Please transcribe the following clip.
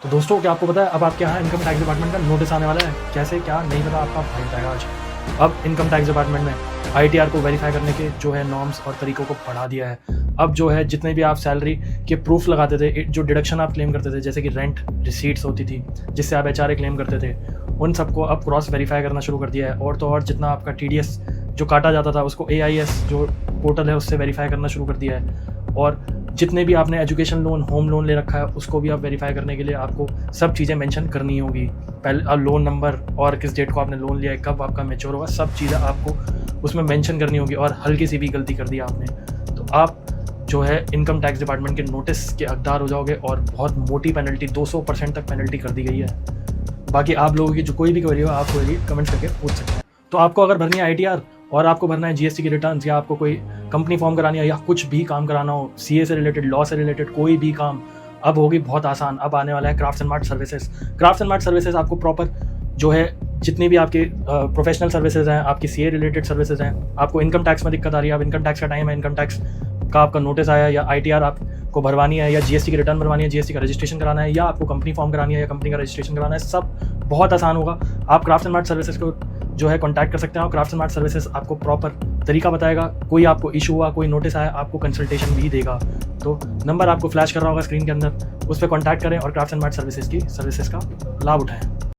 तो दोस्तों, क्या आपको पता है अब आपके यहाँ इनकम टैक्स डिपार्टमेंट का नोटिस आने वाला है? कैसे क्या नहीं पता, आपका भाई बताएगा आज। अब इनकम टैक्स डिपार्टमेंट ने आईटीआर को वेरीफाई करने के जो है नॉर्म्स और तरीकों को बढ़ा दिया है। अब जो है जितने भी आप सैलरी के प्रूफ लगाते थे, जो डिडक्शन आप क्लेम करते थे, जैसे कि रेंट रिसीट्स होती थी जिससे आप एचआरए क्लेम करते थे, उन सबको अब क्रॉस वेरीफाई करना शुरू कर दिया है। और तो और जितना आपका टीडीएस जो काटा जाता था उसको एआईएस जो पोर्टल है उससे वेरीफाई करना शुरू कर दिया है। और जितने भी आपने एजुकेशन लोन, होम लोन ले रखा है, उसको भी आप वेरीफाई करने के लिए आपको सब चीज़ें मेंशन करनी होगी। पहले लोन नंबर और किस डेट को आपने लोन लिया है, कब आपका मैच्योर होगा, सब चीज़ें आपको उसमें मेंशन करनी होगी। और हल्की सी भी गलती कर दी आपने तो आप जो है इनकम टैक्स डिपार्टमेंट के नोटिस के हकदार हो जाओगे और बहुत मोटी पेनल्टी 200% तक पेनल्टी कर दी गई है। बाकी आप लोगों की जो कोई भी क्वेरी हो आप कोई भी कमेंट करके पूछ सकते हैं। तो आपको अगर भरनी है आईटीआर और आपको भरना है जीएसटी की रिटर्न्स, या आपको कोई कंपनी फॉर्म करानी है, या कुछ भी काम कराना हो, सीए से रिलेटेड, लॉ से रिलेटेड कोई भी काम, अब होगी बहुत आसान। अब आने वाला है crafts and mart services. Crafts and mart services आपको प्रॉपर जो है जितनी भी आपके प्रोफेशनल सर्विसेज हैं, आपकी सीए रिलेटेड सर्विसेज हैं, आपको इनकम टैक्स में दिक्कत आ रही है, अब इनकम टैक्स का टाइम है, इनकम टैक्स का आपका नोटिस आया, या आईटीआर आपको भरवानी है, या जीएसटी की रिटर्न भरवानी है, जीएसटी का रजिस्ट्रेशन कराना है, या आपको कंपनी फॉर्म करानी है, या कंपनी का रजिस्ट्रेशन कराना है, सब बहुत आसान होगा। आप क्राफ्ट्स एंड मार्ट सर्विसेज को जो है कॉन्टैक्ट कर सकते हैं और क्राफ्ट्स एंड मार्ट सर्विसेज आपको प्रॉपर तरीका बताएगा। कोई आपको इशू हुआ, कोई नोटिस आया, आपको कंसल्टेशन भी देगा। तो नंबर आपको फ्लैश कर रहा होगा स्क्रीन के अंदर, उस पर कॉन्टैक्ट करें और क्राफ्ट्स एंड मार्ट सर्विसेज की सर्विसेज का लाभ उठाएं।